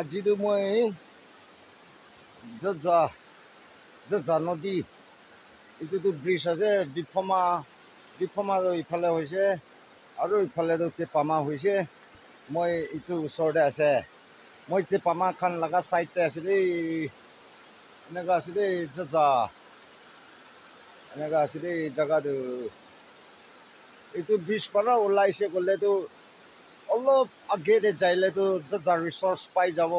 আজিতো মই যা নদী এইটোতো ব্ৰিজ আছে ডিফমা ইফালে হৈছে আৰু ইফালেতো চেপামা হৈছে মই এইটো ওচৰতে আছে মই চেপামা খান লগা চাইডতে আছে দেই এনেকুৱা আছে দেই এনেকুৱা আছে দেই জেগাটো এইটো ব্ৰিজ পৰা ওলাইছে গ'লেতো অলপ আগেতে যাইলেতো যা ৰিচৰ্চ পাই যাব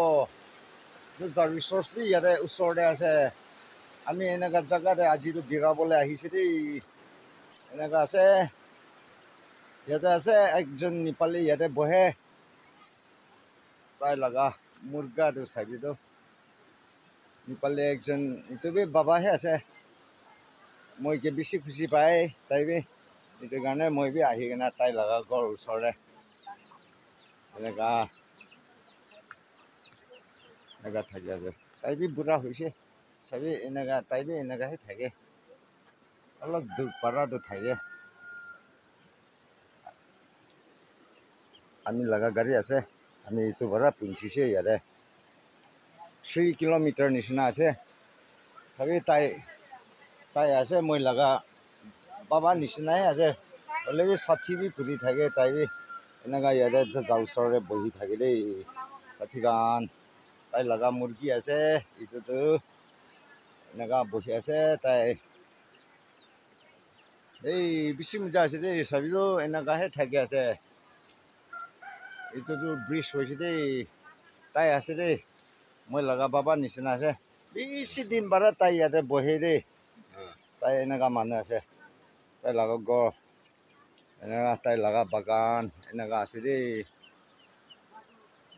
যা ৰিচৰ্চ বি ইয়াতে ওচৰতে আছে আমি এনেকুৱা জেগাতে আজিতো বিৰাবলৈ আহিছে দেই এনেকুৱা আছে ইয়াতে আছে একজন নেপালী ইয়াতে বহে তাই লগা মুৰ্গাটো চাবিতো নেপালী একজন এইটো বি বাবাহে আছে মই এতিয়া বেছি খুচি পাই তাই বি সেইটো কাৰণে মই বি আহি কিনে তাই লগা ঘৰ ওচৰতে এনেকুৱা থাকে আছে তাই বি বুঢ়া হৈছে চাবি এনেকুৱা তাই বি এনেকুৱাহে থাকে অলপ দুখ পাৰাটো থাকে আমি লগা গাড়ী আছে আমি এইটো পৰা পুঞ্চিছে ইয়াতে 3 কিলোমিটাৰ নিচিনা আছে চাবি তাই আছে মই লগা বাবা নিচিনাই আছে হ'লেও ষাঠি বি ঘূৰি থাকে তাই বি এনেকুৱা ইয়াতে যা ওচৰতে বহি থাকে দেই ষাঠি গান তাই লগা মুৰ্গী আছে এইটোতো এনেকুৱা বহি আছে তাই এই বেছি মজা আছে দেই চাবিতো এনেকুৱাহে থাকি আছে এইটোতো ব্ৰিজ হৈছে দেই তাই আছে দেই মই লগা বাবা নিচিনা আছে বেছি দিন বাৰে তাই ইয়াতে বহে দেই তাই এনেকুৱা মানুহ আছে তাই লগা গড় এনেকুৱা তাই লগা বাগান এনেকুৱা আছে দেই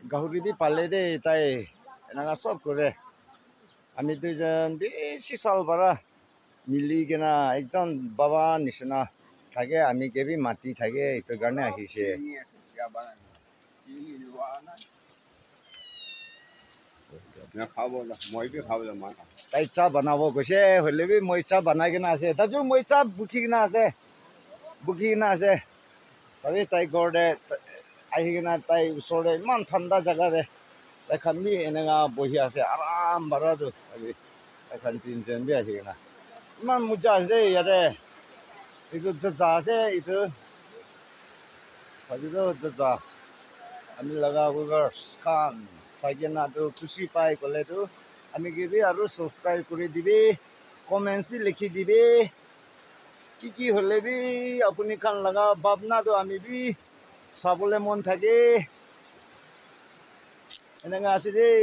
গাহৰি বি পালে দেই তাই এনেকুৱা চব কৰে আমি দুজন বেছি চাল পাৰা মিলি কিনা একদম বাবা নিচিনা থাকে আমি কেবি মাতি থাকে এইটো কাৰণে আহিছে তাই চাহ বনাব গৈছে হ'লে বি মই চাহ বনাই কিনে আছে তাতো মই চাহ বুকি কিনে আছে চাবি তাই ঘৰতে আহি কিনে তাই ওচৰতে ইমান ঠাণ্ডা জেগাৰে তাই খান বি এনেকুৱা বহি আছে আৰাম বাৰাটো চাবি তাই খান তিনিজন বি আহি কিনে ইমান মজা আছে দেই ইয়াতে এইটো যা আছে এইটো চাবিতো যা আমি লগা খান চাই কিনাটো খুচি পাই গ'লেতো আমি কিবি আৰু ছাবস্ক্ৰাইব কৰি দিবি কমেণ্টছ বি লিখি দিবি কি হ'লে বি আপুনি খান লগা ভাৱনাটো আমি বি চাবলৈ মন থাকে এনেকুৱা আছে দেই